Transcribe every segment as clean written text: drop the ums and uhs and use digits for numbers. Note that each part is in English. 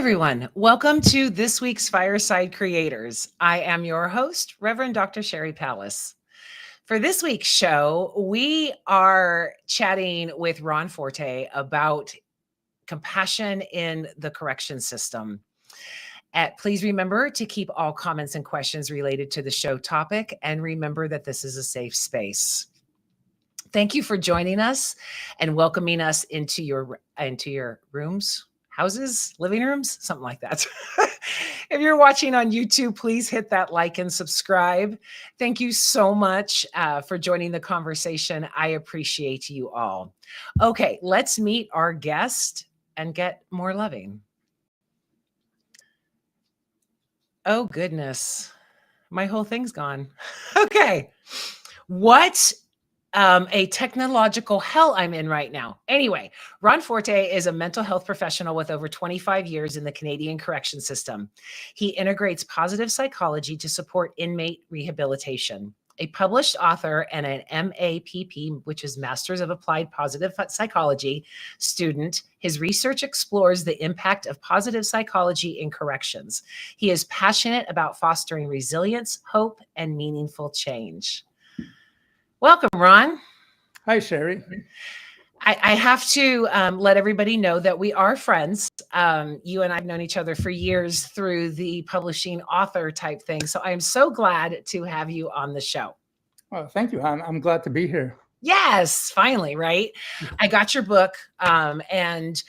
everyone. Welcome to this week's Fireside Creators. I am your host, Reverend Dr. Sherry Pallas. For this week's show, we are chatting with Ron Forte about compassion in the correction system. Please remember to keep all comments and questions related to the show topic, and remember that this is a safe space. Thank you for joining us and welcoming us into your rooms, houses, living rooms, something like that. If you're watching on YouTube, please hit that like and subscribe. Thank you so much for joining the conversation. I appreciate you all. Okay, let's meet our guest and get more loving. Oh, goodness. My whole thing's gone. Okay. What a technological hell I'm in right now. Anyway, Ron Forte is a mental health professional with over 25 years in the Canadian correction system. He integrates positive psychology to support inmate rehabilitation. A published author and an MAPP, which is Masters of Applied Positive Psychology student, his research explores the impact of positive psychology in corrections. He is passionate about fostering resilience, hope, and meaningful change. Welcome, Ron. Hi, Sherry. I have to let everybody know that we are friends. You and I have known each other for years through the publishing author type thing. So I'm so glad to have you on the show. Well, thank you. I'm glad to be here. Yes, finally, right? I got your book, and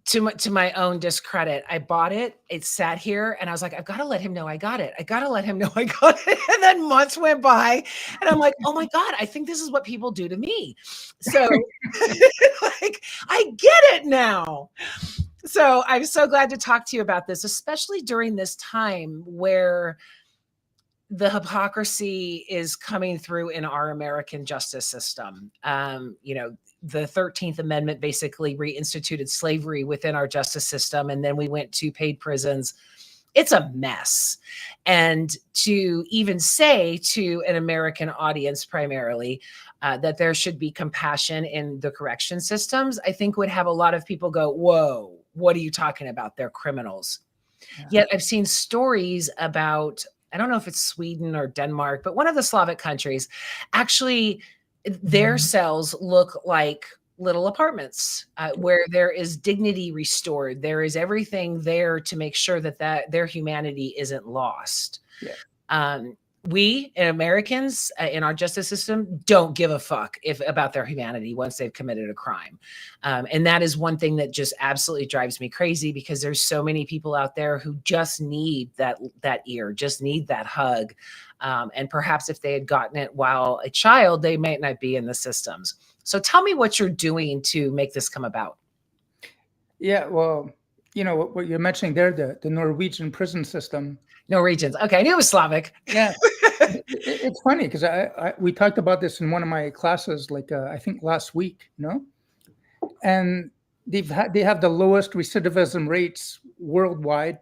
to my own discredit, I bought it. It sat here and I was like, I've got to let him know I got it. I got to let him know I got it. And then months went by and I'm like, oh my God, I think this is what people do to me. So like, I get it now. So I'm so glad to talk to you about this, especially during this time where the hypocrisy is coming through in our American justice system. The 13th Amendment basically reinstituted slavery within our justice system. And then we went to paid prisons. It's a mess. And to even say to an American audience primarily that there should be compassion in the correction systems, I think would have a lot of people go, whoa, what are you talking about? They're criminals. Yeah. Yet I've seen stories about, I don't know if it's Sweden or Denmark, but one of the Slavic countries, actually their cells look like little apartments where there is dignity restored. There is everything there to make sure that their humanity isn't lost. Yeah. We Americans in our justice system don't give a fuck about their humanity once they've committed a crime. And that is one thing that just absolutely drives me crazy, because there's so many people out there who just need that ear, just need that hug. And perhaps if they had gotten it while a child, they might not be in the systems. So tell me what you're doing to make this come about. Yeah, well, what you're mentioning there, the Norwegian prison system. Norwegians. Okay, I knew it was Slavic. Yeah. It's funny because we talked about this in one of my classes, I think last week, and they have the lowest recidivism rates worldwide.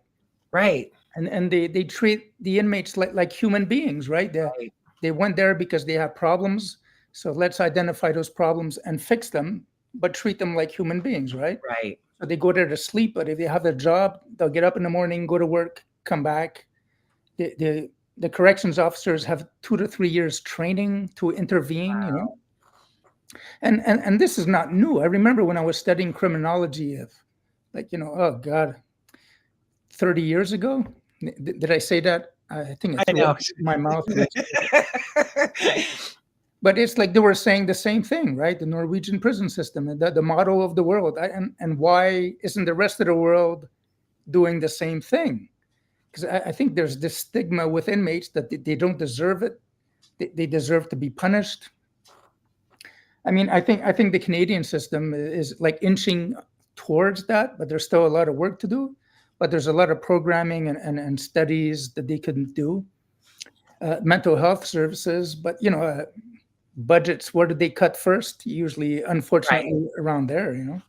Right. And they treat the inmates like human beings, right? They went there because they have problems. So let's identify those problems and fix them, but treat them like human beings, right? Right. So they go there to sleep, but if they have their job, they'll get up in the morning, go to work, come back. The corrections officers have 2 to 3 years training to intervene, Wow. And this is not new. I remember when I was studying criminology oh God, 30 years ago. Did I say that? I think I know. My mouth. But it's like they were saying the same thing, right? The Norwegian prison system, the model of the world. And why isn't the rest of the world doing the same thing? Because I think there's this stigma with inmates that they don't deserve it. They deserve to be punished. I mean, I think the Canadian system is like inching towards that, but there's still a lot of work to do. But there's a lot of programming and studies that they can do. Mental health services, but budgets, where did they cut first? Usually, unfortunately, around there,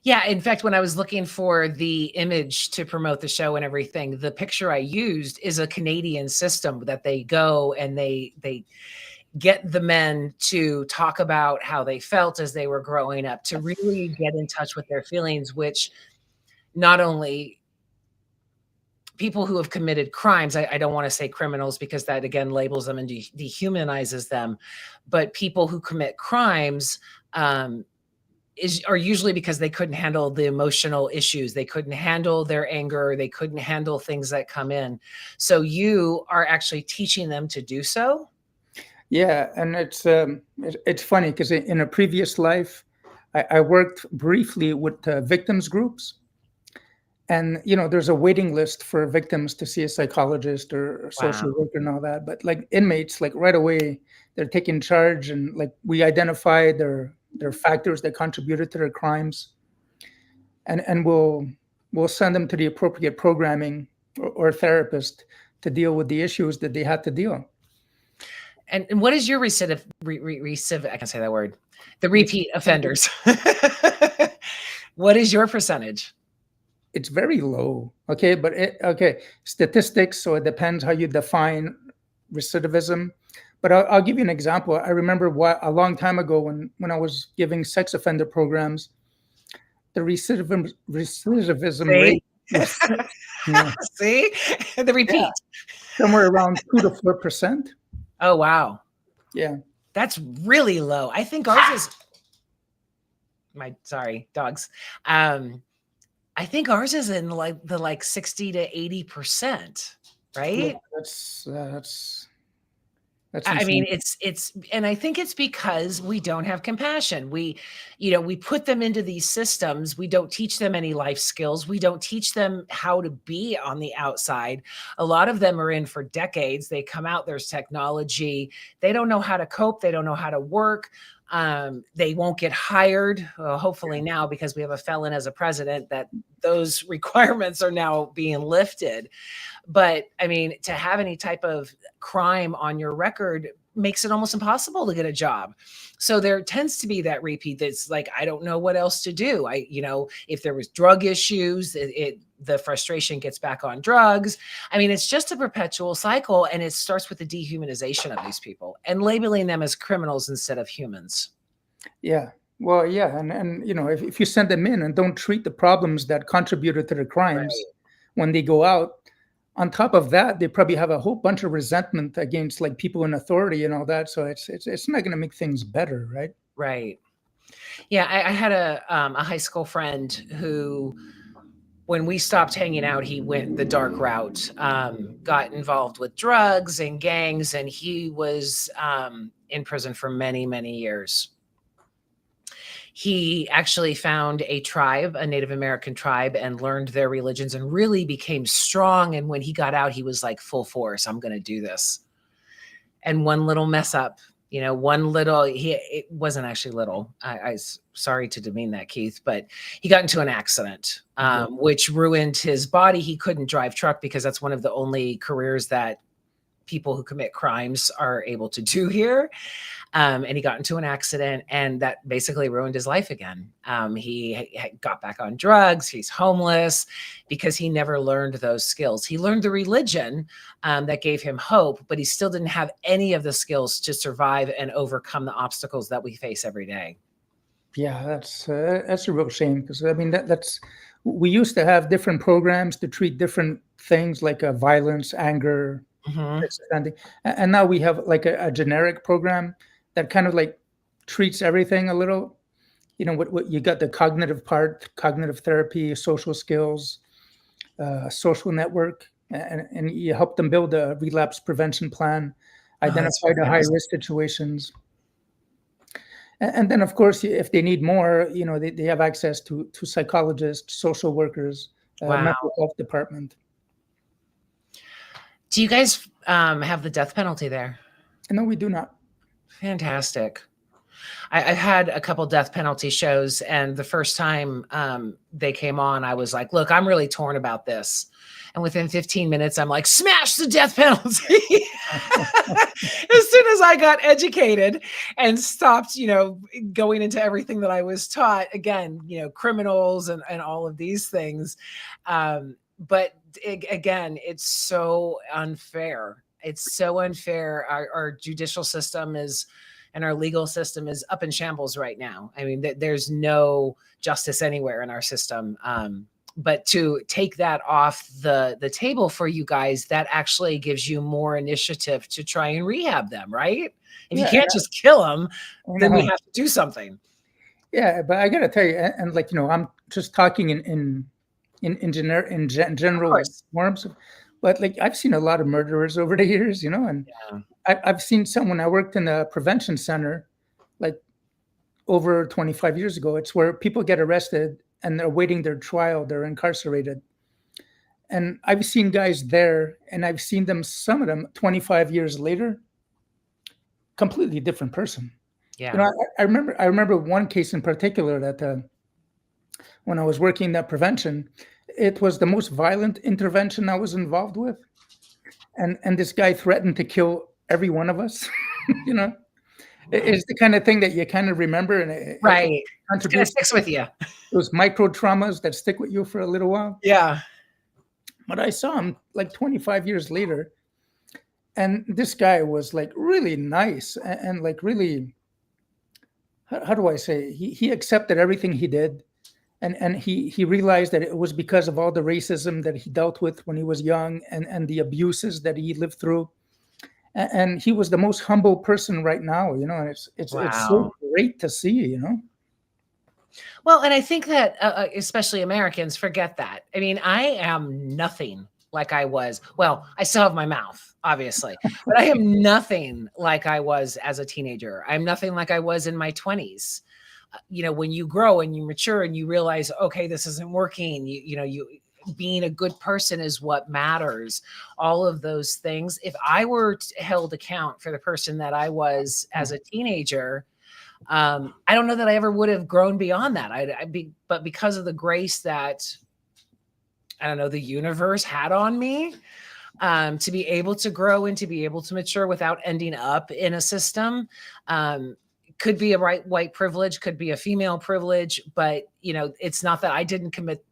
Yeah, in fact, when I was looking for the image to promote the show and everything, the picture I used is a Canadian system that they go and they get the men to talk about how they felt as they were growing up, to really get in touch with their feelings, which not only people who have committed crimes, I don't want to say criminals because that again labels them and dehumanizes them, but people who commit crimes um, are usually because they couldn't handle the emotional issues. They couldn't handle their anger. They couldn't handle things that come in. So you are actually teaching them to do so. Yeah, and it's funny because in a previous life, I worked briefly with victims groups, and there's a waiting list for victims to see a psychologist or Wow. social worker and all that. But like inmates, like right away, they're taking charge, and like we identify their factors that contributed to their crimes, and we'll send them to the appropriate programming or therapist to deal with the issues that they had to deal. And what is your recidiv? I can't say that word. The repeat offenders. What is your percentage? It's very low. Okay, but okay, statistics. So it depends how you define recidivism. But I'll give you an example. I remember a long time ago when I was giving sex offender programs, the recidivism See? rate was yeah, See? The yeah, repeat. somewhere around 2 to 4%. Oh, wow. Yeah, That's really low. I think ours is sorry, dogs. I think ours is in like the 60 to 80%, yeah, right? that's I mean, insane. it's, and I think it's because we don't have compassion. We put them into these systems. We don't teach them any life skills. We don't teach them how to be on the outside. A lot of them are in for decades. They come out, there's technology. They don't know how to cope. They don't know how to work. They won't get hired. Hopefully now, because we have a felon as a president, that those requirements are now being lifted. But I mean, to have any type of crime on your record makes it almost impossible to get a job. So there tends to be that repeat that's like, I don't know what else to do. If there was drug issues, the frustration gets back on drugs. I mean, it's just a perpetual cycle, and it starts with the dehumanization of these people and labeling them as criminals instead of humans. Yeah. Well, yeah, and if you send them in and don't treat the problems that contributed to the crimes Right. when they go out, on top of that, they probably have a whole bunch of resentment against like people in authority and all that. So it's not going to make things better, right? Right. Yeah, I had a high school friend who, when we stopped hanging out, he went the dark route, got involved with drugs and gangs, and he was in prison for many, many years. He actually found a tribe, a Native American tribe, and learned their religions and really became strong. And when he got out, he was like full force, I'm going to do this. And one little mess up, it wasn't actually little. Sorry to demean that, Keith, but he got into an accident, which ruined his body. He couldn't drive truck because that's one of the only careers that people who commit crimes are able to do here. And he got into an accident, and that basically ruined his life again. He got back on drugs. He's homeless because he never learned those skills. He learned the religion that gave him hope, but he still didn't have any of the skills to survive and overcome the obstacles that we face every day. Yeah, that's a real shame because I mean that's we used to have different programs to treat different things like violence, anger, Mhm. sex offending, and now we have like a generic program that kind of like treats everything a little. What you got the cognitive part, cognitive therapy, social skills, social network, and you help them build a relapse prevention plan, Oh, that's identify the high fantastic. risk situations, and then of course if they need more, they have access to psychologists, social workers, Wow. mental health department. Do you guys have the death penalty there? And no, we do not. Fantastic. I've had a couple death penalty shows, and the first time they came on, I was like, look, I'm really torn about this. And within 15 minutes, I'm like, smash the death penalty. As soon as I got educated and stopped, going into everything that I was taught, again, criminals and all of these things. But again, it's so unfair. It's so unfair. Our judicial system and our legal system is up in shambles right now. I mean, there's no justice anywhere in our system. But to take that off the table for you guys, that actually gives you more initiative to try and rehab them, right? If you Yeah, can't just kill them, I then we know. have to do something. Yeah, but I gotta tell you, and like, I'm just talking in Of general course. forms, but like I've seen a lot of murderers over the years, and Yeah. I've seen someone. I worked in a prevention center, like over 25 years ago. It's where people get arrested and they're waiting their trial. They're incarcerated, and I've seen guys there, and I've seen them, some of them, 25 years later, completely different person. Yeah. I remember one case in particular that when I was working that prevention, it was the most violent intervention I was involved with, and this guy threatened to kill every one of us. you know, it's the kind of thing that you kind of remember, and it Right. It's gonna contributes sticks to with you. those micro traumas that stick with you for a little while. Yeah. But I saw him like 25 years later, and this guy was like really nice and like really, how do I say, he accepted everything he did, and he realized that it was because of all the racism that he dealt with when he was young, and the abuses that he lived through. And he was the most humble person right now, and it's so Wow. great to see. Well, and I think that especially Americans forget that. I mean, I am nothing like I was. Well, I still have my mouth, obviously, but I am nothing like I was as a teenager. I'm nothing like I was in my 20s. When you grow and you mature and you realize, okay, this isn't working, you being a good person is what matters. All of those things. If I were held account for the person that I was as a teenager, I don't know that I ever would have grown beyond that. But because of the grace that, I don't know, the universe had on me, to be able to grow and to be able to mature without ending up in a system, could be a white privilege, could be a female privilege, but it's not that I didn't commit.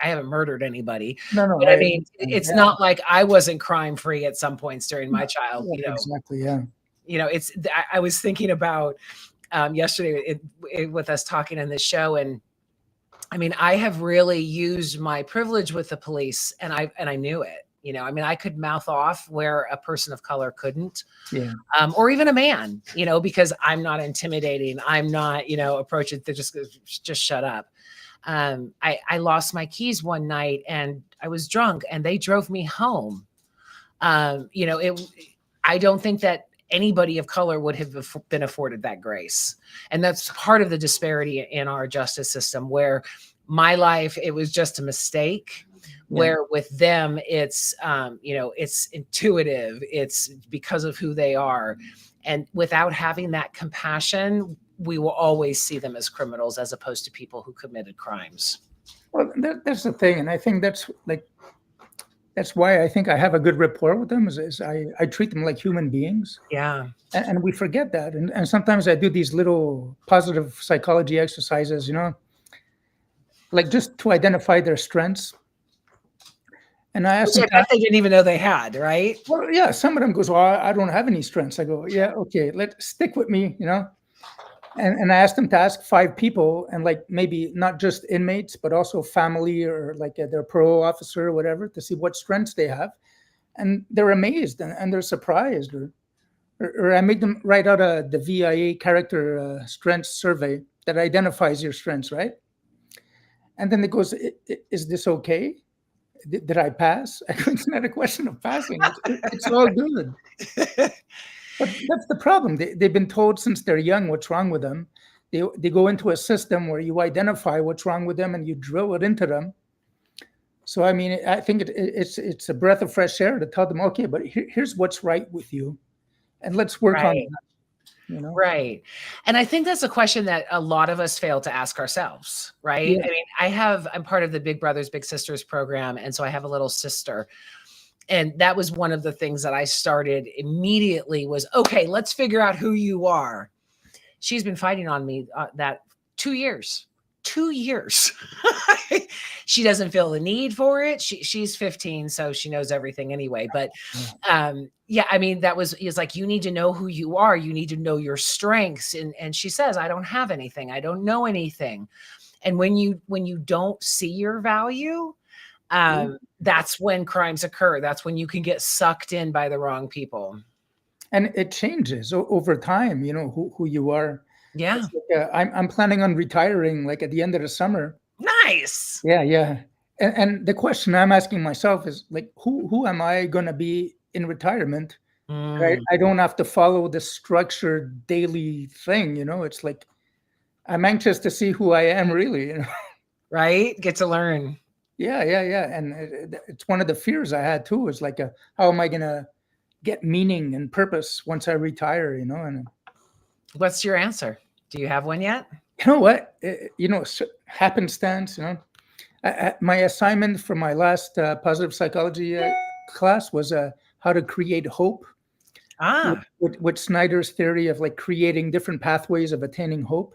I haven't murdered anybody, No, no, but I mean, it's yeah, not like I wasn't crime free at some points during my child. yeah, exactly, yeah. I was thinking about yesterday with us talking on this show, and I mean, I have really used my privilege with the police, and I knew it. I mean, I could mouth off where a person of color couldn't, Yeah. or even a man, because I'm not intimidating. I'm not, approaching to just shut up. I lost my keys one night and I was drunk and they drove me home. I don't think that anybody of color would have been afforded that grace. And that's part of the disparity in our justice system, where my life, it was just a mistake. Where with them, it's, it's intuitive. It's because of who they are. And without having that compassion, we will always see them as criminals as opposed to people who committed crimes. Well, that's the thing. And I think that's why I think I have a good rapport with them is I treat them like human beings. Yeah. And we forget that. And sometimes I do these little positive psychology exercises, like just to identify their strengths. And I asked Which them, I bet they didn't even know they had, right? well, yeah, some of them goes, well, I don't have any strengths. I go, yeah, okay, let's stick with me. And I asked them to ask 5 people, and like maybe not just inmates, but also family or like their parole officer or whatever, to see what strengths they have. And they're amazed and they're surprised. Or I made them write out the VIA character strengths survey that identifies your strengths, right? And then it goes, is this okay? Did I pass? It's not a question of passing. It's all good. But that's the problem. They've been told since they're young what's wrong with them. They go into a system where you identify what's wrong with them and you drill it into them. So I mean, I think it's a breath of fresh air to tell them, okay, but here's what's right with you, and let's work on Right. that. Right. And I think that's a question that a lot of us fail to ask ourselves, right? Yeah. I mean, I'm part of the Big Brothers Big Sisters program, and so I have a little sister. And that was one of the things that I started immediately was, okay, let's figure out who you are. She's been fighting on me that 2 years. 2 years. She doesn't feel the need for it. She's 15, so she knows everything anyway. But yeah, I mean, it's like, you need to know who you are. You need to know your strengths. And she says, I don't have anything. I don't know anything. And when you don't see your value, that's when crimes occur. That's when you can get sucked in by the wrong people. And it changes over time, who you are. Yeah. It's like, I'm planning on retiring like at the end of the summer. Nice. Yeah, yeah. And the question I'm asking myself is like, who am I going to be in retirement? Mm, I don't have to follow the structured daily thing. It's like I'm anxious to see who I am really. right? Get to learn. Yeah, yeah, yeah. And it's one of the fears I had too. Is like, how am I going to get meaning and purpose once I retire? And What's your answer? Do you have one yet? you know what? Happenstance. My assignment for my last positive psychology class was how to create hope Ah, with Snyder's theory of like creating different pathways of attaining hope.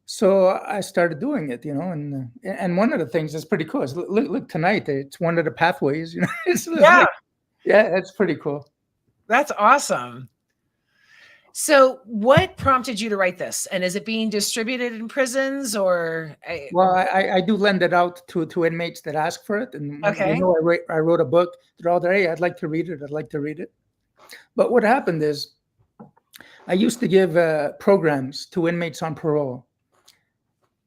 So I started doing it, and one of the things that's pretty cool is look tonight. It's one of the pathways, It's yeah, like, yeah, that's pretty cool. that's awesome. So, what prompted you to write this? And is it being distributed in prisons or? Well, I do lend it out to inmates that ask for it, and when they Okay. know I wrote a book, they're all there. Hey, I'd like to read it. I'd like to read it. But what happened is, I used to give programs to inmates on parole,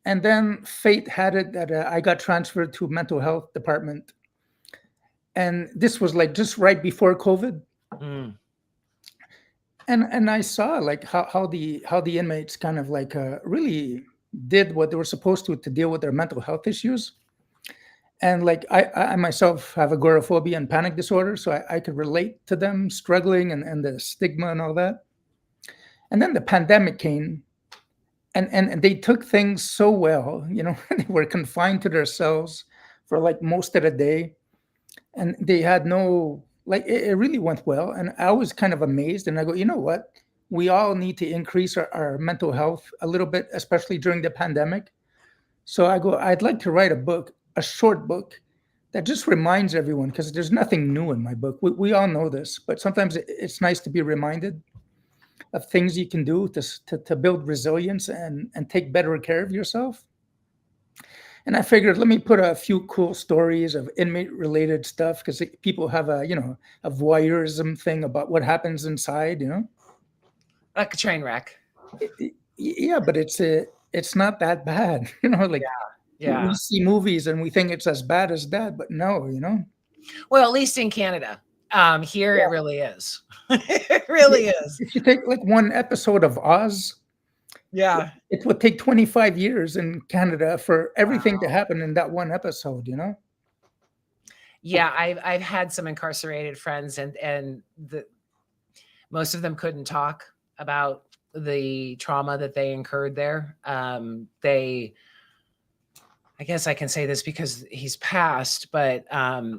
and then fate had it that I got transferred to mental health department, and this was like just right before COVID, Mm, and I saw like how the inmates kind of like really did what they were supposed to deal with their mental health issues. And like I myself have agoraphobia and panic disorder, so I could relate to them struggling and the stigma and all that. And then the pandemic came, and they took things so well. They were confined to their cells for like most of the day, and they had no like it really went well. And I was kind of amazed, and I go, you know what? We all need to increase our mental health a little bit, especially during the pandemic. So I go, I'd like to write a book, a short book that just reminds everyone, because there's nothing new in my book. We all know this, but sometimes it's nice to be reminded of things you can do to build resilience and take better care of yourself. And I figured, let me put a few cool stories of inmate related stuff, because people have a voyeurism thing about what happens inside. like a train wreck. Yeah, but it's not that bad. Like we Yeah. see movies and we think it's as bad as that, but no. Well, at least in Canada. Here it Yeah. really is. It really is. If you take like one episode of Oz, Yeah. it would take 25 years in Canada for everything to Wow. happen in that one episode. Yeah, I've had some incarcerated friends, and most of them couldn't talk about the trauma that they incurred there. I guess I can say this because he's passed, but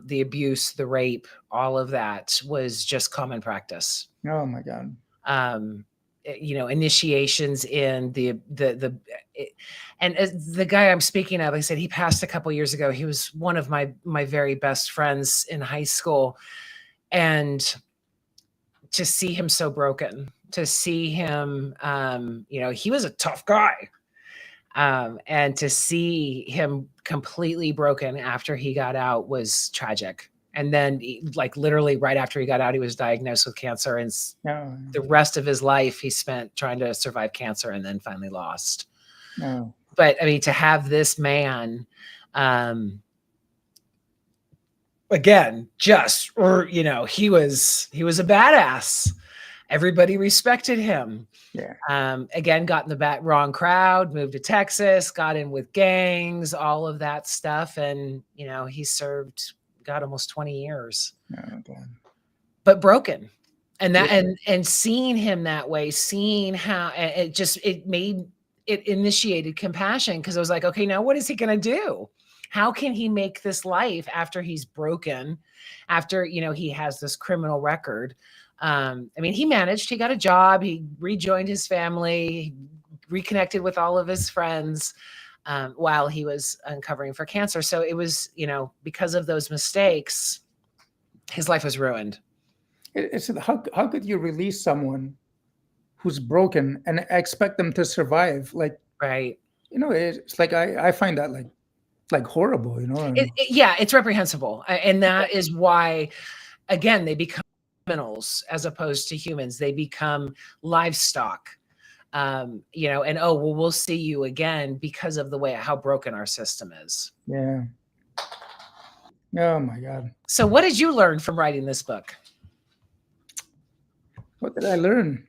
the abuse, the rape, all of that was just common practice. Oh my God. Um, initiations in and the guy I'm speaking of, like I said, he passed a couple years ago. He was one of my very best friends in high school, and to see him so broken, to see him, he was a tough guy. And to see him completely broken after he got out was tragic. And then, like literally right after he got out, he was diagnosed with cancer, and No, the rest of his life he spent trying to survive cancer, and then finally lost. no. But I mean, to have this man, again, just he was a badass. Everybody respected him. Yeah. Again, got in the wrong crowd, moved to Texas, got in with gangs, all of that stuff. And, he got almost 20 years, Oh, God. but broken. And that, Yeah. and seeing him that way, seeing how it initiated compassion. Cause I was like, okay, now what is he going to do? How can he make this life after he's broken, after, he has this criminal record? I mean, he got a job, he rejoined his family, reconnected with all of his friends while he was uncovering for cancer. So it was, because of those mistakes, his life was ruined. It's how could you release someone who's broken and expect them to survive? Like Right. It's like I find that like horrible, and Yeah, it's reprehensible. And that is why, again, they become criminals as opposed to humans. They become livestock. And oh, well, we'll see you again because of the way how broken our system is. yeah. Oh my God. So, what did you learn from writing this book? What did I learn?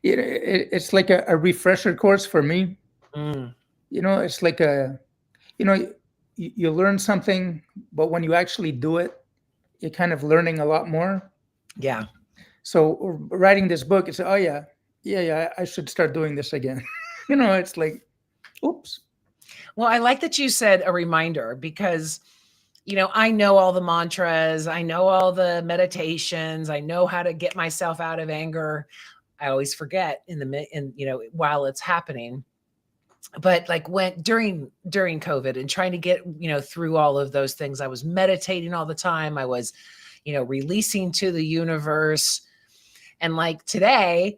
It's like a refresher course for me. Mm, It's like you know, you learn something, but when you actually do it, you're kind of learning a lot more. yeah. So writing this book, it's, oh yeah, yeah, I should start doing this again. It's like, oops. Well, I like that you said a reminder because, I know all the mantras, I know all the meditations, I know how to get myself out of anger. I always forget while it's happening. But like when during COVID and trying to get, through all of those things, I was meditating all the time. I was, releasing to the universe. And like today,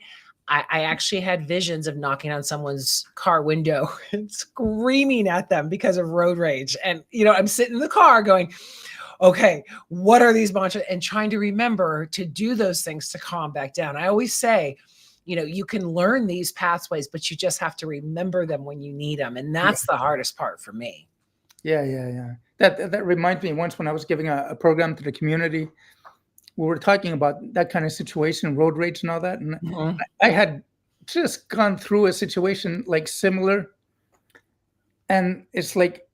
I actually had visions of knocking on someone's car window and screaming at them because of road rage. And, I'm sitting in the car going, okay, what are these mantras? And trying to remember to do those things to calm back down. I always say, you can learn these pathways, but you just have to remember them when you need them. And that's the hardest part for me. Yeah. That reminds me, once when I was giving a program to the community, we were talking about that kind of situation, road rage and all that. And Mhm. I had just gone through a situation like similar. And it's like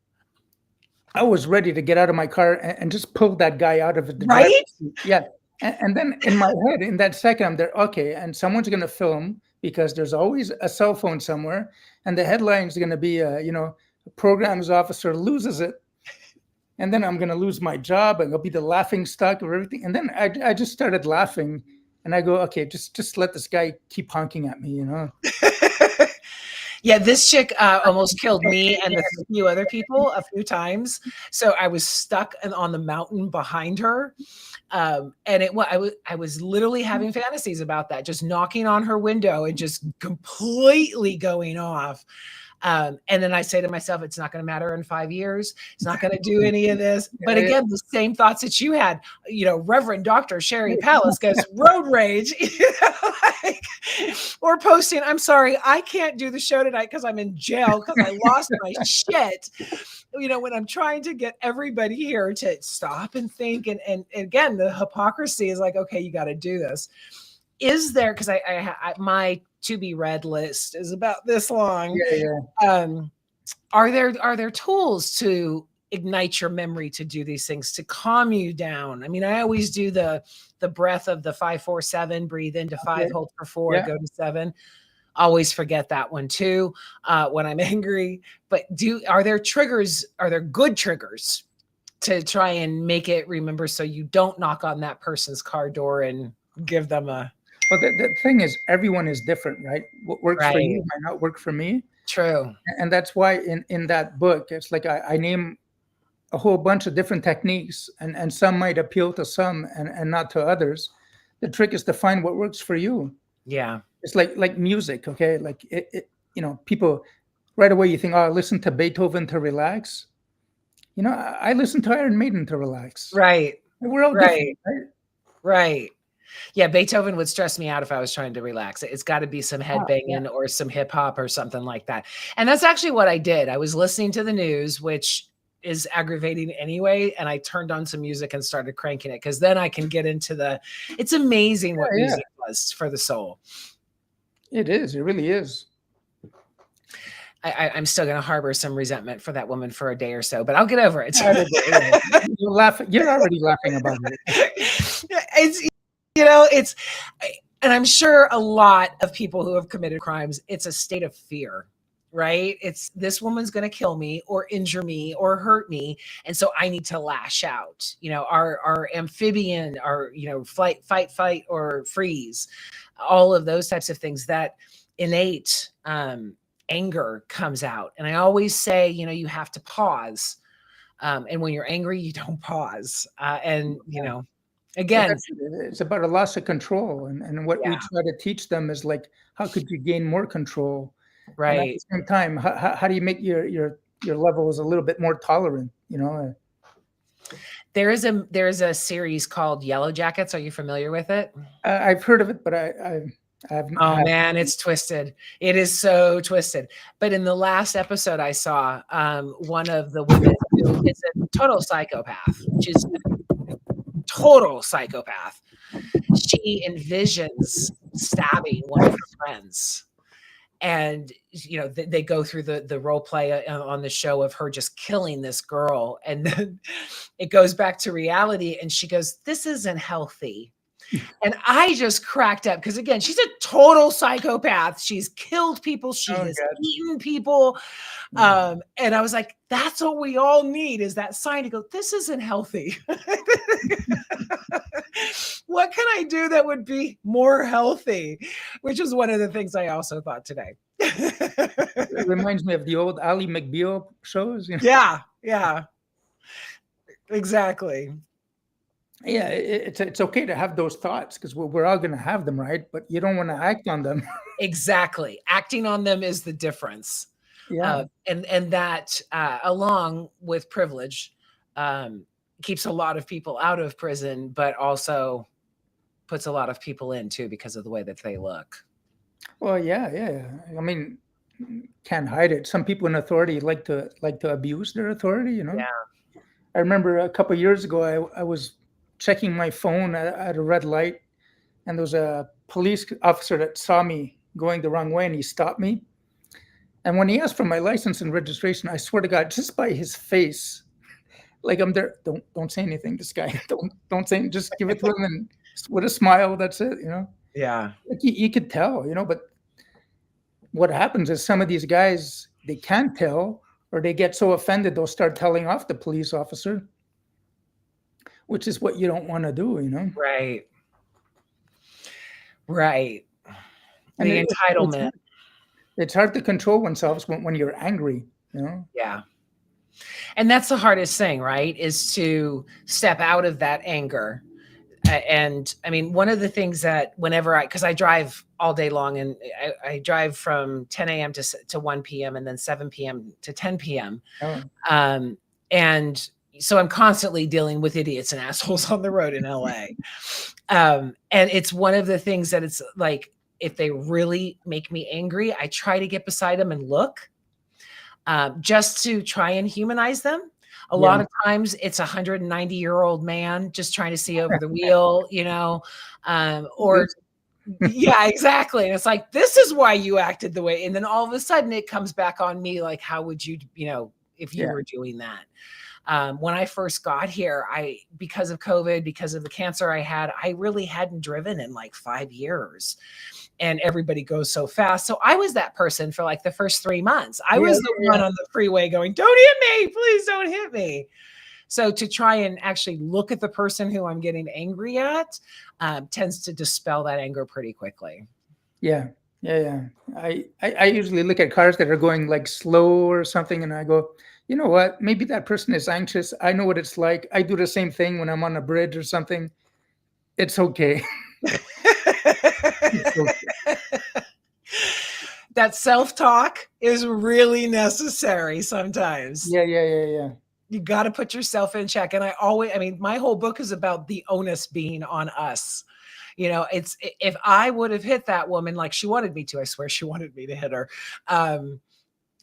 I was ready to get out of my car and just pull that guy out of the driver's Right? seat. Yeah. And then in my head, in that second, I'm there, okay, and someone's going to film because there's always a cell phone somewhere. And the headline's going to be, a programs officer loses it. And then I'm going to lose my job and I'll be the laughing stock of everything. And then I just started laughing and I go, okay, just let this guy keep honking at me. Yeah, this chick almost killed me and a few other people a few times. So I was stuck on the mountain behind her. And I was literally having fantasies about that, just knocking on her window and just completely going off. And then I say to myself, it's not going to matter in 5 years. It's not going to do any of this. But again, the same thoughts that you had, Reverend Dr. Sherry Palace goes, road rage, like, or posting, I'm sorry, I can't do the show tonight because I'm in jail because I lost my shit. When I'm trying to get everybody here to stop and think. And again, the hypocrisy is like, okay, you got to do this. Is there, because my to be read list is about this long. Yeah. Are there tools to ignite your memory to do these things, to calm you down? I mean, I always do the breath of the 5-4-7, breathe into 5, hold for 4, Yeah. go to 7. Always forget that one too when I'm angry. But are there good triggers to try and make it remember so you don't knock on that person's car door and give them a Well, the thing is, everyone is different, right? What works for you right? might not work for me. True. And that's why in that book, it's like I name a whole bunch of different techniques, and some might appeal to some and not to others. The trick is to find what works for you. Yeah. It's like music, okay? Like people right away you think, oh, listen to Beethoven to relax. I listen to Iron Maiden to relax. Right. We're all Right. different, right? Right. Yeah, Beethoven would stress me out if I was trying to relax. It's got to be some Yeah. headbanging or some hip hop or something like that. And that's actually what I did. I was listening to the news, which is aggravating anyway, and I turned on some music and started cranking it because then I can get into it's amazing what Yeah. music does for the soul. It is. It really is. I'm still going to harbor some resentment for that woman for a day or so, but I'll get over it. You're laughing. You're already laughing about it. It's, and I'm sure a lot of people who have committed crimes, it's a state of fear, right? It's this woman's going to kill me or injure me or hurt me. And so I need to lash out, our amphibian, our, flight, fight, or freeze, all of those types of things, that innate, anger comes out. And I always say, you have to pause. And when you're angry, you don't pause. Again, It's about a loss of control. And what we yeah, try to teach them is like, how could you gain more control? And at the Right. same time, how do you make your levels a little bit more tolerant? There is a series called Yellow Jackets. Are you familiar with it? I've heard of it, but I Oh have. man, it's twisted. It is so twisted. But in the last episode I saw, one of the women who is a total psychopath, she's a total psychopath. She envisions stabbing one of her friends. And they go through the role play on the show of her just killing this girl, and then it goes back to reality, and she goes, "This isn't healthy." And I just cracked up because, again, she's a total psychopath. She's killed people. She Oh has God. eaten people. Yeah. And I was like, that's what we all need, is that sign to go, this isn't healthy. What can I do that would be more healthy? Which is one of the things I also thought today. It reminds me of the old Ally McBeal shows. Yeah, yeah, exactly. Yeah, it's okay to have those thoughts because we're all going to have them, right? But you don't want to act on them. Exactly. Acting on them is the difference. Yeah. And that, along with privilege, keeps a lot of people out of prison, but also puts a lot of people in too because of the way that they look. Well, yeah. I mean, can't hide it. Some people in authority like to abuse their authority. Yeah. I remember a couple of years ago, I was checking my phone at a red light, and there was a police officer that saw me going the wrong way, and he stopped me. And when he asked for my license and registration, I swear to God, just by his face, like I'm there, don't say anything. This guy, don't say, just give it to him, and with a smile, that's it. Yeah. Like you could tell. But what happens is some of these guys, they can't tell, or they get so offended they'll start telling off the police officer, which is what you don't want to do. Right. Right. And The entitlement. it's hard to control oneself when you're angry. Yeah. And that's the hardest thing, right? Is to step out of that anger. And I mean, one of the things that whenever because I drive all day long, and I drive from 10 a.m. to 1 p.m. and then 7 p.m. to 10 p.m. Oh, And so I'm constantly dealing with idiots and assholes on the road in LA. And it's one of the things that it's like, if they really make me angry, I try to get beside them and look, just to try and humanize them. A lot of times it's a 190-year-old man just trying to see over the wheel, or yeah, exactly. And it's like, this is why you acted the way. And then all of a sudden it comes back on me. Like, how would you, if you were doing that? When I first got here, because of COVID, because of the cancer I had, I really hadn't driven in like 5 years. And everybody goes so fast. So I was that person for like the first 3 months. I was the one on the freeway going, don't hit me, please don't hit me. So to try and actually look at the person who I'm getting angry at, tends to dispel that anger pretty quickly. Yeah. I usually look at cars that are going like slow or something, and I go, you know what? Maybe that person is anxious. I know what it's like. I do the same thing when I'm on a bridge or something. It's okay. It's okay. That self-talk is really necessary sometimes. Yeah. You got to put yourself in check. And my whole book is about the onus being on us. It's, if I would have hit that woman like she wanted me to, I swear she wanted me to hit her,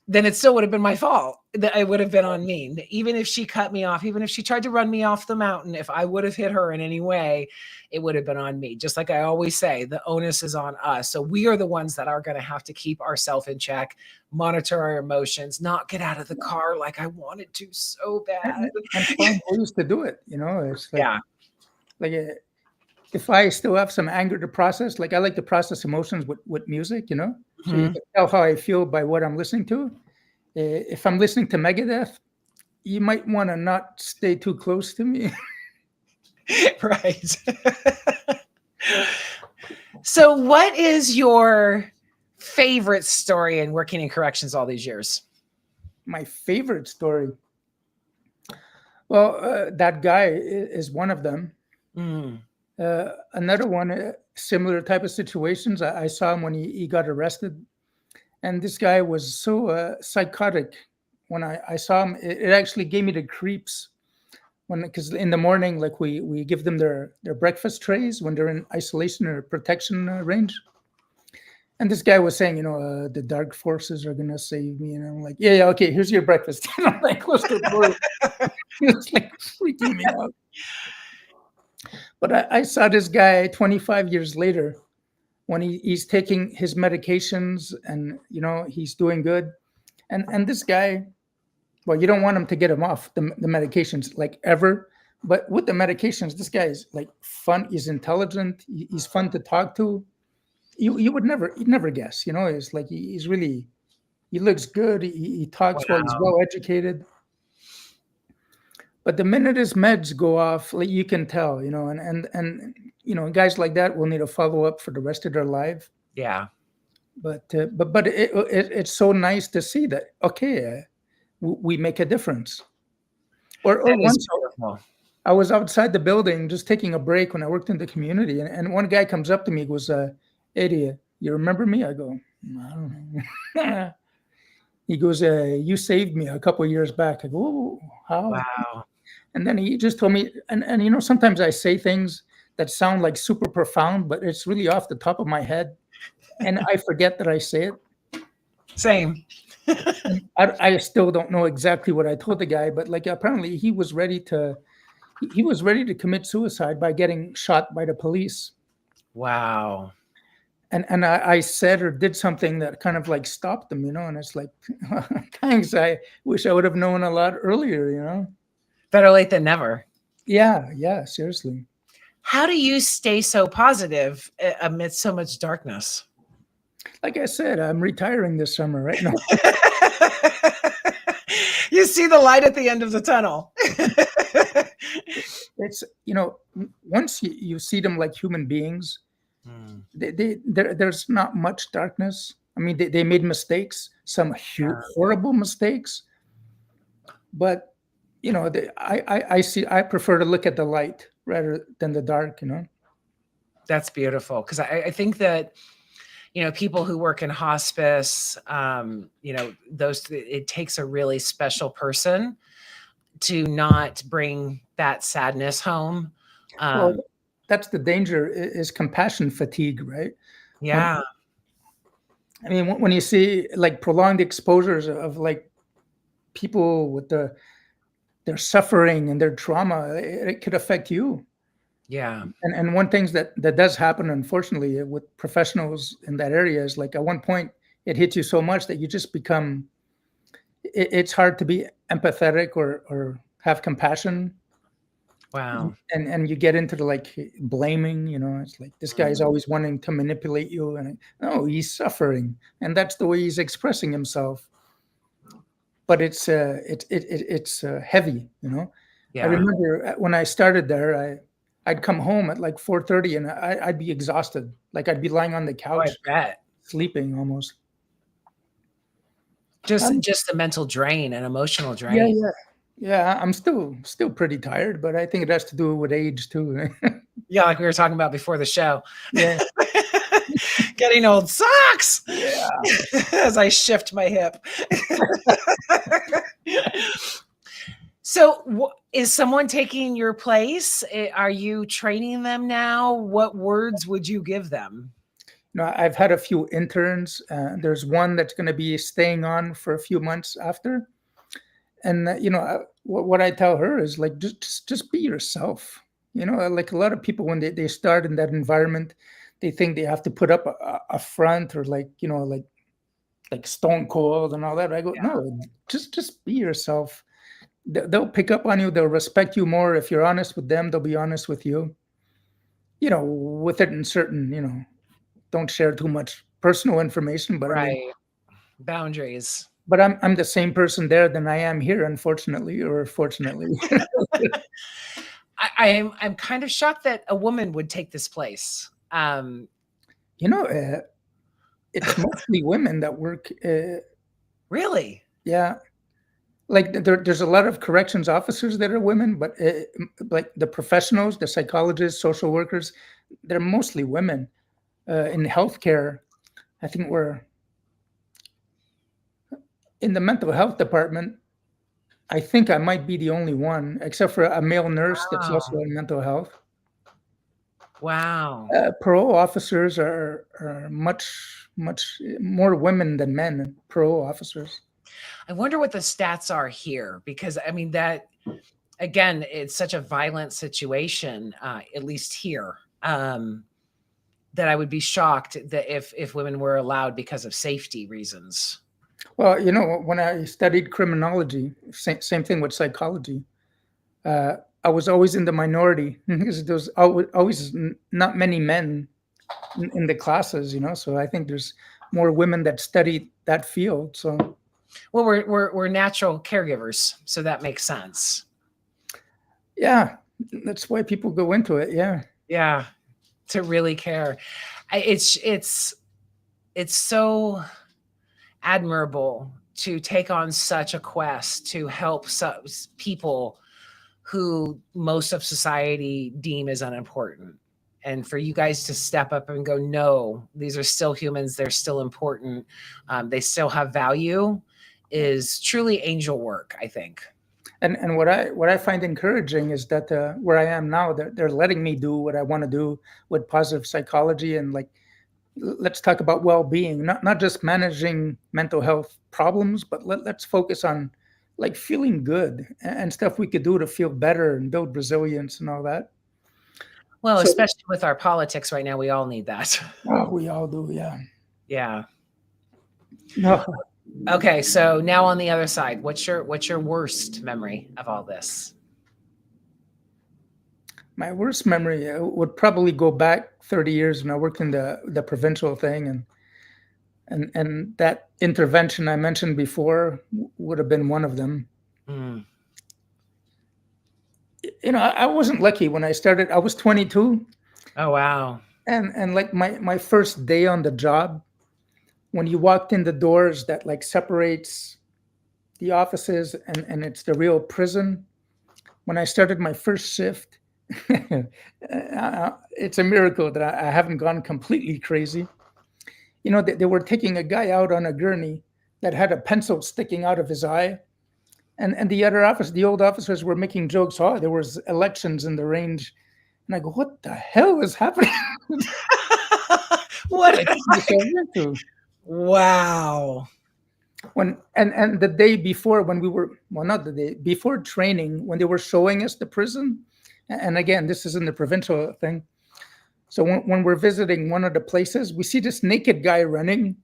then it still would have been my fault. That it would have been on me. Even if she cut me off, even if she tried to run me off the mountain, if I would have hit her in any way, it would have been on me. Just like I always say, the onus is on us. So we are the ones that are going to have to keep ourselves in check, monitor our emotions, not get out of the car like I wanted to so bad. And find ways to do it. It's like, Yeah. like if I still have some anger to process, like I like to process emotions with music. So you can tell how I feel by what I'm listening to. If I'm listening to Megadeth, you might want to not stay too close to me. Right. So what is your favorite story in working in corrections all these years? My favorite story. Well, that guy is one of them. Another one, similar type of situations. I saw him when he got arrested, And this guy was so psychotic. When I saw him, it actually gave me the creeps. When, because in the morning, like we give them their breakfast trays when they're in isolation or protection range. And this guy was saying, the dark forces are gonna save me, and I'm like, yeah, yeah, okay, here's your breakfast. And I'm like, close the door. It's like freaking me out. But I saw this guy 25 years later when he's taking his medications, and he's doing good. And this guy, well, you don't want him to get him off the medications like ever. But with the medications, this guy is like fun. He's intelligent. He's fun to talk to. You would never guess. It's like he's really, he looks good. He talks well. He's Wow. well educated. But the minute his meds go off, like you can tell. And guys like that will need a follow up for the rest of their life. Yeah. But it's so nice to see that. Okay, we make a difference. Or That is once beautiful. I was outside the building just taking a break when I worked in the community, and one guy comes up to me, goes, "Eddie, you remember me?" I go, "I don't know." He goes, "You saved me a couple of years back." I go, "Oh, how?" Wow. And then he just told me, and sometimes I say things that sound like super profound, but it's really off the top of my head, and I forget that I say it. Same. I still don't know exactly what I told the guy, but like apparently he was ready to commit suicide by getting shot by the police. Wow. And I said or did something that kind of like stopped them, and it's like, thanks. I wish I would have known a lot earlier. Better late than never. Yeah, seriously. How do you stay so positive amidst so much darkness? Like I said, I'm retiring this summer, right? No, You see the light at the end of the tunnel. it's once you see them like human beings, Hmm. there's not much darkness. I mean, they made mistakes, some horrible mistakes, but I prefer to look at the light rather than the dark. That's beautiful, because I think that people who work in hospice, it takes a really special person to not bring that sadness home. Well, that's the danger, is compassion fatigue, right? Yeah. I mean, when you see like prolonged exposures of like people with their suffering and their trauma, it could affect you. Yeah. And one thing that does happen, unfortunately, with professionals in that area is like at one point it hits you so much that you just become. It's hard to be empathetic or have compassion. Wow. And you get into the like blaming. It's like this guy is Mm. always wanting to manipulate you, and no, he's suffering, and that's the way he's expressing himself. But it's heavy. I Yeah. remember when I started there, I'd come home at like 4:30, and I'd be exhausted. Like I'd be lying on the Oh, I couch, bet. sleeping almost. Just the mental drain and emotional Yeah, drain. yeah. I'm still pretty tired, but I think it has to do with age too. Yeah, like we were talking about before the show. Yeah, Getting old sucks. yeah. As I shift my hip. So, is someone taking your place? Are you training them now? What words would you give them? I've had a few interns. There's one that's going to be staying on for a few months after. And what I tell her is like just be yourself. Like a lot of people when they start in that environment, they think they have to put up a front or like stone cold and all that. I go, no, just be yourself. They'll pick up on you. They'll respect you more if you're honest with them. They'll be honest with you. Within certain, don't share too much personal information. But I mean, Right. Boundaries. but I'm the same person there than I am here, unfortunately or fortunately. I'm kind of shocked that a woman would take this place. You know, it's mostly women that work. Really? Yeah, like there's a lot of corrections officers that are women, but like the professionals, the psychologists, social workers, they're mostly women. In healthcare, I think we're in the mental health department, I think I might be the only one, except for a male nurse that's also Wow. in mental health. Wow. Parole officers are much more women than men. Parole officers. I wonder what the stats are here because I mean that again, it's such a violent situation, at least here, that I would be shocked that if women were allowed because of safety reasons. Well, you know, when I studied criminology, same thing with psychology. Uh, I was always in the minority because there was always not many men in the classes, you know. So I think there's more women that study that field. So Well, we're natural caregivers, so that makes sense. yeah, that's why people go into it. Yeah. Yeah, to really care. It's so admirable to take on such a quest to help people who most of society deem as unimportant. And for you guys to step up and go, no, these are still humans. They're still important. They still have value is truly angel work, I think. And what I find encouraging is that where I am now, they're letting me do what I want to do with positive psychology and like let's talk about well-being, not just managing mental health problems, but let's focus on like feeling good and stuff we could do to feel better and build resilience and all that. Well, So especially with our politics right now, we all need that. oh, we all do, yeah. Yeah. No, Okay, so now on the other side, what's your worst memory of all this? my worst memory would probably go back 30 years when I worked in the provincial thing and that intervention I mentioned before would have been one of them. Mm. You know, I wasn't lucky when I started. I was 22, Oh wow. and like my first day on the job, when you walked in the doors that like separates the offices and it's the real prison. When I started my first shift, it's a miracle that I haven't gone completely crazy. You know, they were taking a guy out on a gurney that had a pencil sticking out of his eye. And the old officers were making jokes. Oh, there was elections in the range. And I go, what the hell is happening? What What? did I get myself into? Wow. And the day before when we were well not the day before training when they were showing us the prison, and again this is in the provincial thing. So when we're visiting one of the places, we see this naked guy running,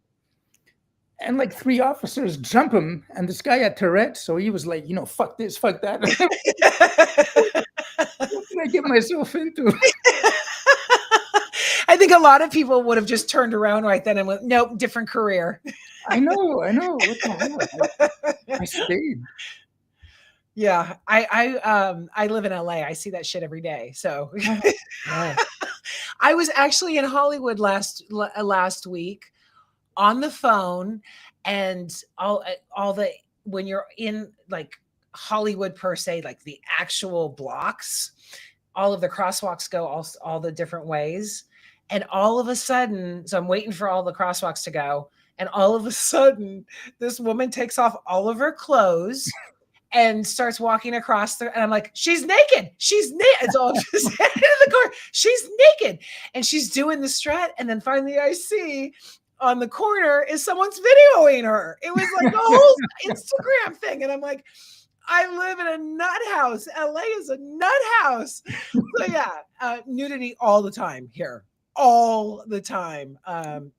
and like three officers jump him, and this guy had Tourette's, so he was like, you know, fuck this, fuck that. What did I get myself into? I think a lot of people would have just turned around right then and went, nope, different career. I know. What the hell? I stayed. Yeah, I live in LA. I see that shit every day. So Yeah. I was actually in Hollywood last week on the phone, and all the when you're in like Hollywood per se, like the actual blocks, all of the crosswalks go all the different ways. And all of a sudden, so I'm waiting for all the crosswalks to go. And all of a sudden, this woman takes off all of her clothes and starts walking across the, and I'm like, she's naked. She's naked. It's all just in the car. She's naked. And she's doing the strut. And then finally I see on the corner is someone's videoing her. It was like a whole Instagram thing. And I'm like, I live in a nut house. LA is a nut house. So yeah, nudity all the time here. All the time.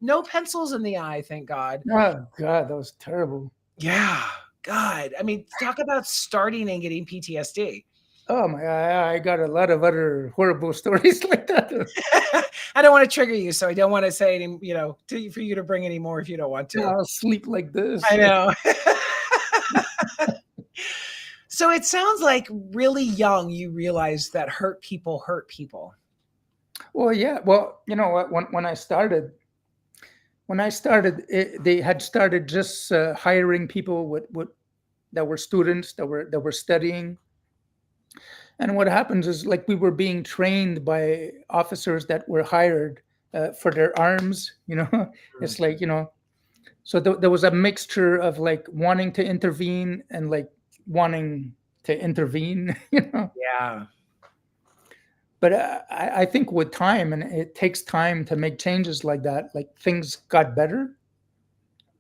No pencils in the eye, thank God. Oh God, that was terrible. Yeah. God. I mean, talk about starting and getting PTSD. Oh my God, I got a lot of other horrible stories like that. I don't want to trigger you, so I don't want to say any, for you to bring any more if you don't want to. I'll sleep like this. I know. So it sounds like really young you realized that hurt people hurt people. Well, yeah. Well, you know what? When I started, they had started just hiring people with that were students that were studying. And what happens is like we were being trained by officers that were hired for their arms. You know, it's like So there was a mixture of like wanting to intervene and like wanting to intervene, you know. Yeah. But I think with time, and it takes time to make changes like that, like things got better,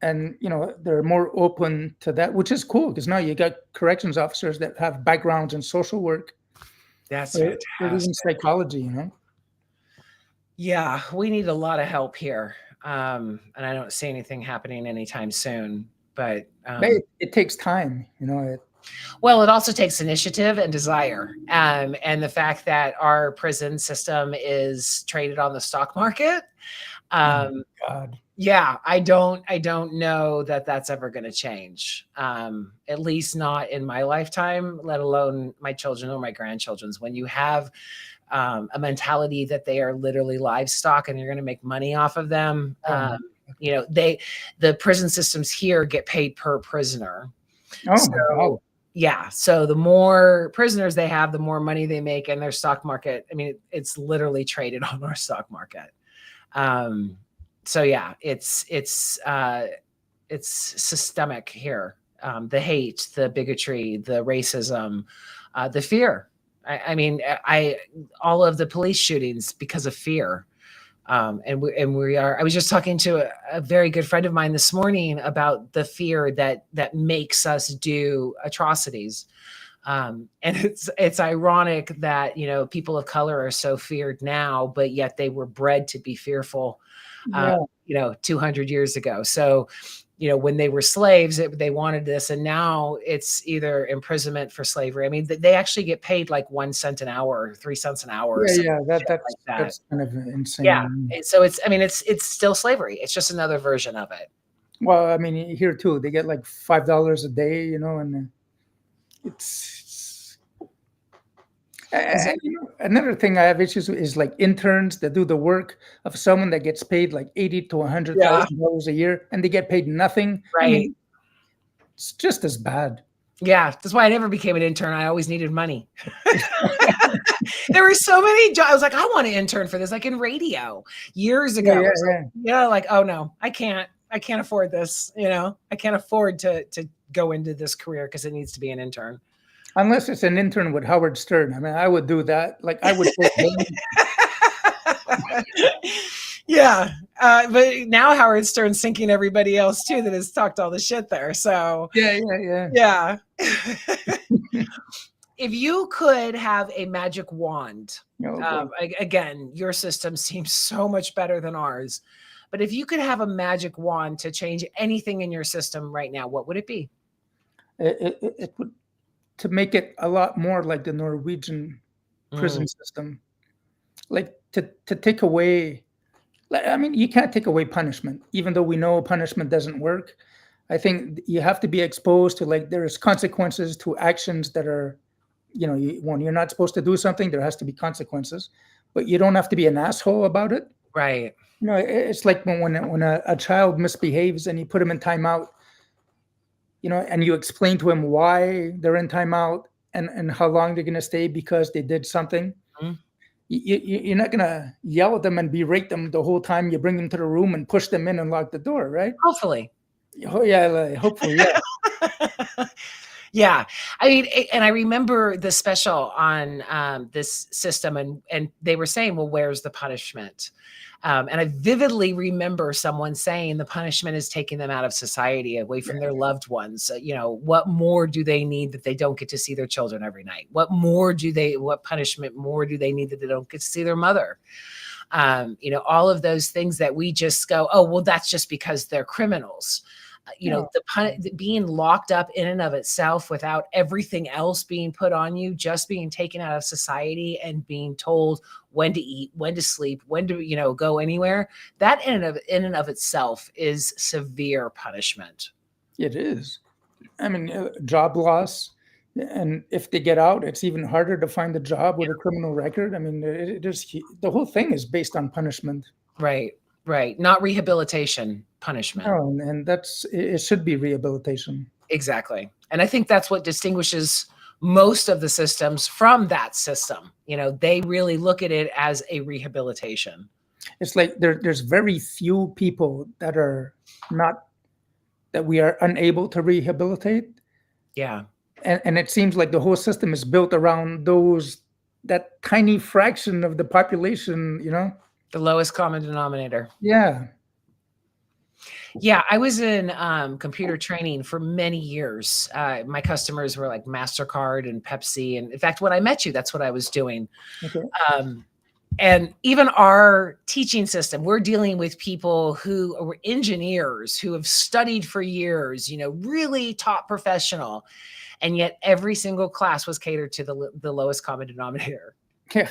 and they're more open to that, which is cool because now you got corrections officers that have backgrounds in social work That's or even fantastic. psychology, you know. Yeah, we need a lot of help here. And I don't see anything happening anytime soon. But But it takes time, you know. well, it also takes initiative and desire. And the fact that our prison system is traded on the stock market. Oh, Um, God. yeah, I don't know that that's ever going to change. At least not in my lifetime, let alone my children or my grandchildren's. When you have a mentality that they are literally livestock and you're going to make money off of them. Oh, The prison systems here get paid per prisoner. oh my God. So yeah, so the more prisoners they have, the more money they make, and their stock market. I mean, it's literally traded on our stock market. So yeah, it's systemic here. The hate, the bigotry, the racism, the fear. I mean, all of the police shootings because of fear. And we are. I was just talking to a very good friend of mine this morning about the fear that makes us do atrocities. And it's ironic that people of color are so feared now, but yet they were bred to be fearful. Uh, Yeah. 200 years ago. So when they were slaves, they wanted this, and now it's either imprisonment for slavery. I mean, they actually get paid like 1 cent an hour, 3 cents an hour, or Yeah, something yeah, shit like that. that's kind of Yeah. insane. And so I mean, it's still slavery. It's just another version of it. Well, I mean, here too, they get like $5 a day, you know, and it's Is it another thing I have issues with is like interns that do the work of someone that gets paid like 80 to a hundred Yeah. thousand dollars a year, and they get paid nothing. I Right. mean, it's just as bad. Yeah. That's why I never became an intern. I always needed money. There were so many jobs. I was like, I want to intern for this, like in radio years ago. Yeah, yeah, So, yeah. like, oh no, I can't afford this. I can't afford to go into this career because it needs to be an intern. Unless it's an intern with Howard Stern. I mean, I would do that. Like, I would take him. Yeah. But now Howard Stern's sinking everybody else too that has talked all the shit there. So Yeah, yeah, yeah. If you could have a magic wand, Oh, boy. again, your system seems so much better than ours. But if you could have a magic wand to change anything in your system right now, what would it be? It would, to make it a lot more like the Norwegian prison Mm, system, like to take away. I mean, you can't take away punishment, even though we know punishment doesn't work. I think you have to be exposed to like there's consequences to actions that are, when you're not supposed to do something, there has to be consequences, but you don't have to be an asshole about it. right. It's like when a child misbehaves and you put him in timeout, and you explain to him why they're in timeout and how long they're going to stay because they did something. Mm, You're not going to yell at them and berate them the whole time you bring them to the room and push them in and lock the door, right? hopefully. Oh, yeah, hopefully, yeah. Yeah. I mean, and I remember the special on this system, and they were saying, well, where's the punishment? And I vividly remember someone saying the punishment is taking them out of society, away from their loved ones. What more do they need that they don't get to see their children every night? What punishment more do they need that they don't get to see their mother? All of those things that we just go, oh, well, that's just because they're criminals. No. Being locked up in and of itself without everything else being put on you, just being taken out of society and being told when to eat, when to sleep, when to, go anywhere, that in and of itself is severe punishment. It is. I mean, job loss. And if they get out, it's even harder to find a job with a criminal record. I mean, the whole thing is based on punishment. Right. Not rehabilitation, punishment. No, and it should be rehabilitation. Exactly. And I think that's what distinguishes most of the systems from that system. They really look at it as a rehabilitation. It's like there's very few people that are not that we are unable to rehabilitate. Yeah. And it seems like the whole system is built around those, that tiny fraction of the population, The lowest common denominator. Yeah. Yeah, I was in computer training for many years. My customers were like MasterCard and Pepsi. And in fact, when I met you, that's what I was doing. Okay. And even our teaching system, we're dealing with people who are engineers who have studied for years, really top professional. And yet every single class was catered to the lowest common denominator. Yeah.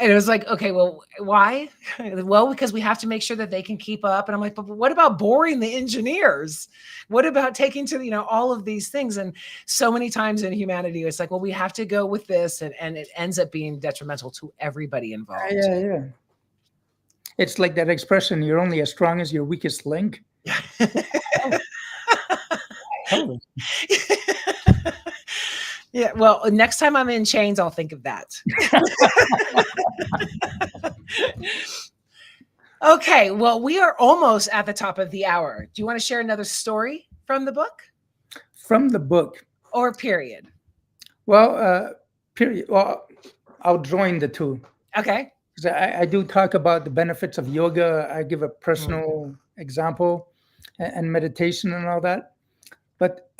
And it was like, okay, well, why? Well, because we have to make sure that they can keep up. And I'm like, but what about boring the engineers? What about taking to, all of these things? And so many times in humanity, it's like, well, we have to go with this. And it ends up being detrimental to everybody involved. Yeah. It's like that expression, you're only as strong as your weakest link. Yeah, well, next time I'm in chains, I'll think of that. Okay, well, we are almost at the top of the hour. Do you want to share another story from the book? From the book. Or period? Well, period. Well, I'll join the two. Okay. Because I do talk about the benefits of yoga. I give a personal example and meditation and all that. But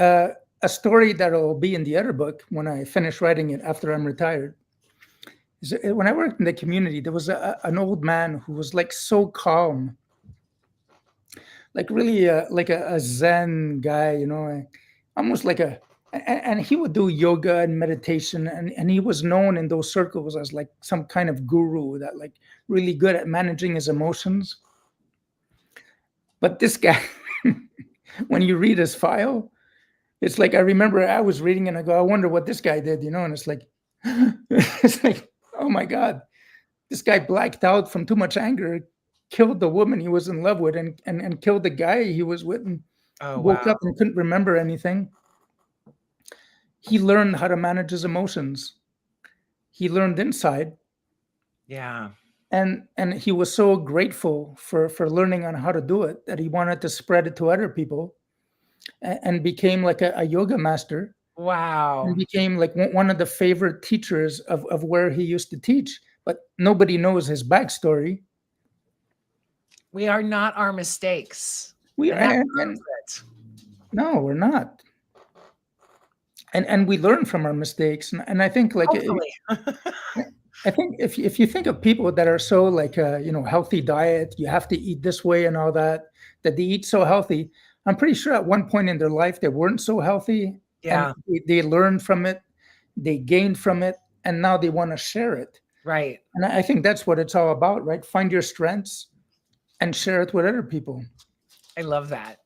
a story that will be in the other book when I finish writing it after I'm retired is when I worked in the community, there was an old man who was like so calm, like really like a Zen guy, almost like and he would do yoga and meditation, and he was known in those circles as like some kind of guru that like really good at managing his emotions. But this guy, when you read his file, it's like, I remember I was reading and I go, I wonder what this guy did, and it's like, oh my God, this guy blacked out from too much anger, killed the woman he was in love with, and killed the guy he was with, and woke up and couldn't remember anything. He learned how to manage his emotions. He learned inside. Yeah. And he was so grateful for learning on how to do it that he wanted to spread it to other people. And became like a yoga master. Wow. And became like one of the favorite teachers of where he used to teach. But nobody knows his backstory. We are not our mistakes. We are. No, we're not. And we learn from our mistakes. And I think like I think if you think of people that are so like healthy diet, you have to eat this way and all that they eat so healthy. I'm pretty sure at one point in their life they weren't so healthy. Yeah. And they learned from it, they gained from it, and now they want to share it. Right. And I think that's what it's all about, right? Find your strengths and share it with other people. I love that.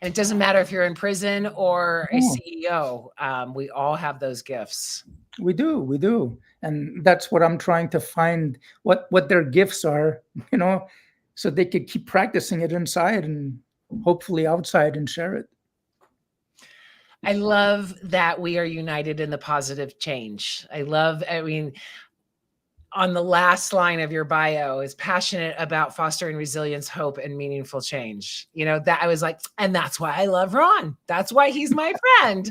And it doesn't matter if you're in prison or a CEO. We all have those gifts. We do. And that's what I'm trying to find, what their gifts are, so they could keep practicing it inside and hopefully outside and share it. I love that we are united in the positive change. On the last line of your bio is passionate about fostering resilience, hope, and meaningful change. That I was like, and that's why I love Ron. That's why he's my friend.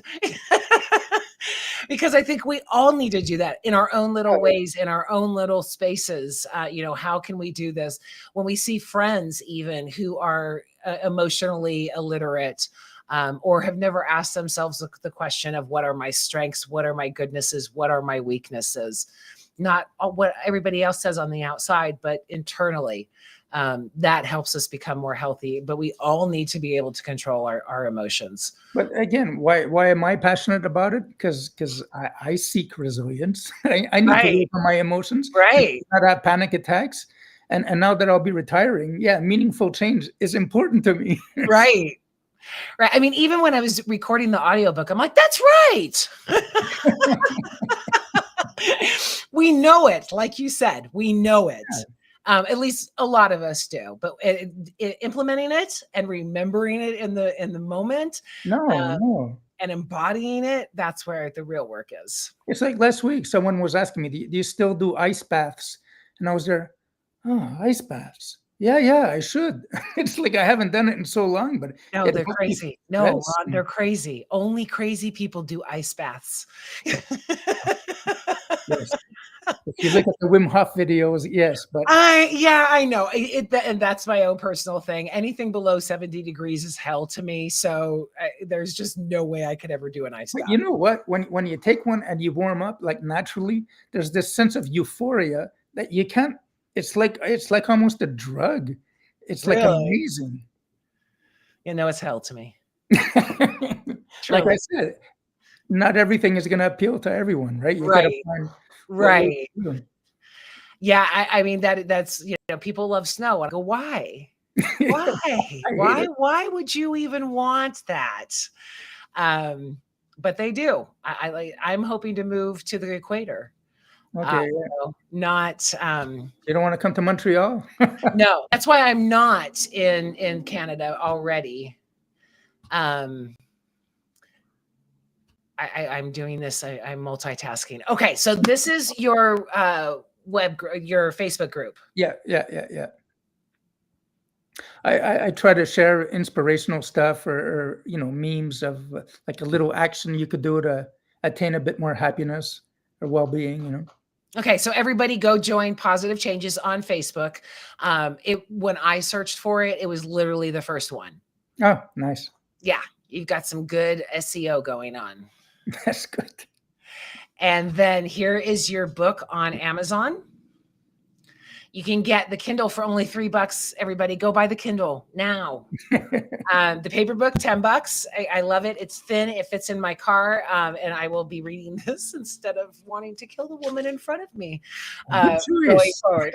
Because I think we all need to do that in our own little ways, in our own little spaces. How can we do this when we see friends even who are emotionally illiterate, or have never asked themselves the question of what are my strengths, what are my goodnesses, what are my weaknesses? Not what everybody else says on the outside, but internally. That helps us become more healthy. But we all need to be able to control our emotions. But again, why am I passionate about it? Because I seek resilience. I need to work on my emotions. Right. Not have panic attacks. And now that I'll be retiring, meaningful change is important to me. Right. I mean, even when I was recording the audiobook, I'm like, that's right. We know it. Like you said, we know it. At least a lot of us do, but implementing it and remembering it in the moment, no, and embodying it, that's where the real work is. It's like last week, someone was asking me, do you still do ice baths? And I was there, ice baths. Yeah, I should. It's like I haven't done it in so long, but No, it they're helped me crazy. No, stress. Ron, they're crazy. Only crazy people do ice baths. Yes. If you look at the Wim Hof videos, yes, but Yeah, I know. And that's my own personal thing. Anything below 70 degrees is hell to me. So there's just no way I could ever do an ice but bath. you know what? When you take one and you warm up like naturally, there's this sense of euphoria that you can't. It's like almost a drug. It's like Really? amazing. You know, it's hell to me. Like I Truly. said, not everything is going to appeal to everyone, right? You got to Right. find what works Right. for you. Yeah. I mean, that's, people love snow. I go, why? Why? I hate Why? it. Why would you even want that? Um, but they do. I'm hoping to move to the equator. Okay, yeah. Not You don't want to come to Montreal? no, that's why I'm not in Canada already. Um I'm doing this. I'm multitasking. Okay, so this is your your Facebook group. Yeah. I try to share inspirational stuff or memes of like a little action you could do to attain a bit more happiness or well-being. Okay, so everybody go join Positive Changes on Facebook. It when I searched for it, it was literally the first one. Oh, nice. Yeah, you've got some good SEO going on. That's good. And then here is your book on Amazon. You can get the Kindle for only $3. Everybody, go buy the Kindle now. The paper book, $10. I love it. It's thin. It fits in my car, and I will be reading this instead of wanting to kill the woman in front of me Good going choice. forward.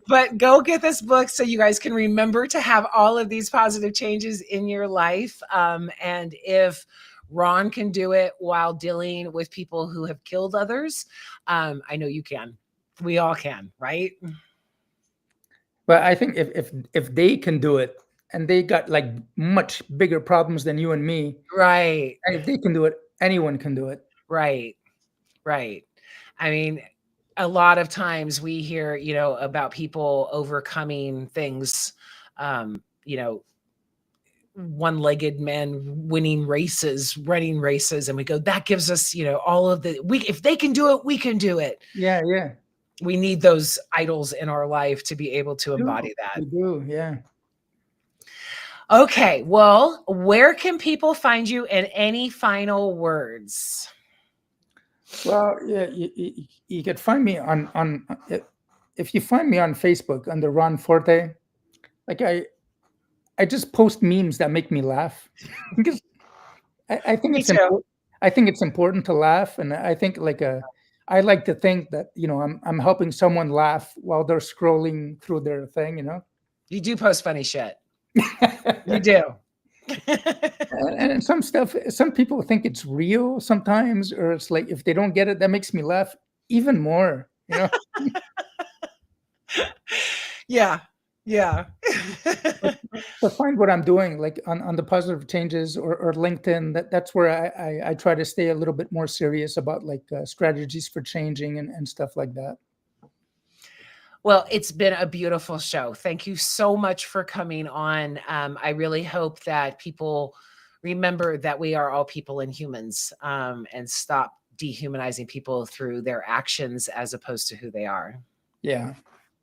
But go get this book so you guys can remember to have all of these positive changes in your life. And if Ron can do it while dealing with people who have killed others, I know you can. We all can, right? But I think if they can do it and they got like much bigger problems than you and me, Right, and if they can do it, anyone can do it. right, right. I mean, a lot of times we hear, about people overcoming things, you know, one-legged men winning races, running races, and we go, that gives us, all of if they can do it, we can do it. Yeah. We need those idols in our life to be able to We do. embody that. We do, yeah. Okay, well, where can people find you, and any final words? Well, yeah, you could find me on if you find me on Facebook under Ron Forte, like I just post memes that make me laugh because I think Me it's too. important. I think it's important to laugh, and I think I like to think that I'm helping someone laugh while they're scrolling through their thing. You do post funny shit. You do. And some people think it's real sometimes, or it's like if they don't get it, that makes me laugh even more. Yeah. Yeah. But find what I'm doing, like on the positive changes or LinkedIn. That's where I try to stay a little bit more serious about like strategies for changing and stuff like that. Well, it's been a beautiful show. Thank you so much for coming on. I really hope that people remember that we are all people and humans, and stop dehumanizing people through their actions as opposed to who they are. Yeah.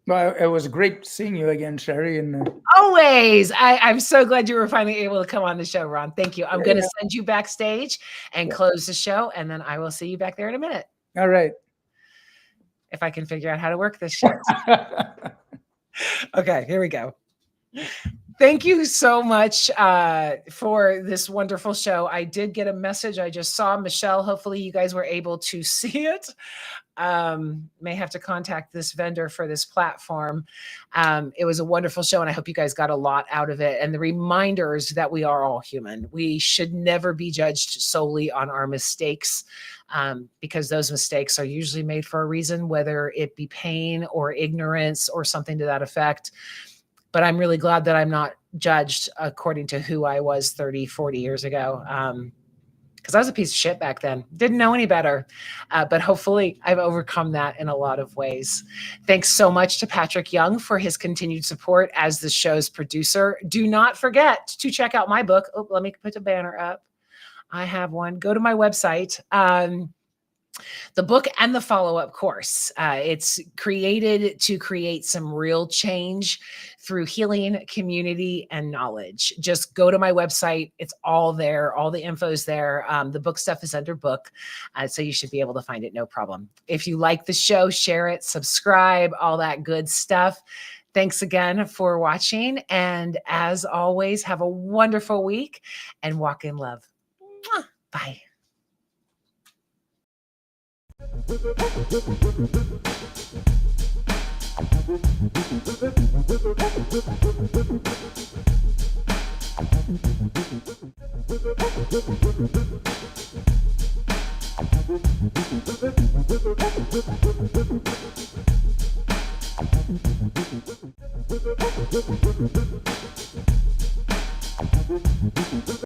Well, it was great seeing you again, Sherry. And Always. I'm so glad you were finally able to come on the show, Ron. Thank you. I'm going to send you backstage and yeah. close the show, and then I will see you back there in a minute All right. if I can figure out how to work this shit. Okay, here we go. Thank you so much for this wonderful show. I did get a message. I just saw Michelle. Hopefully you guys were able to see it. May have to contact this vendor for this platform. It was a wonderful show, and I hope you guys got a lot out of it. And the reminders that we are all human. We should never be judged solely on our mistakes, because those mistakes are usually made for a reason, whether it be pain or ignorance or something to that effect. But I'm really glad that I'm not judged according to who I was 30, 40 years ago. because I was a piece of shit back then. Didn't know any better. But hopefully I've overcome that in a lot of ways. Thanks so much to Patrick Young for his continued support as the show's producer. Do not forget to check out my book. Oh, let me put a banner up. I have one. Go to my website. The book and the follow-up course. It's created to create some real change through healing, community, and knowledge. Just go to my website. It's all there. All the info's there. The book stuff is under book, so you should be able to find it, no problem. If you like the show, share it, subscribe, all that good stuff. Thanks again for watching. And as always, have a wonderful week and walk in love. Bye.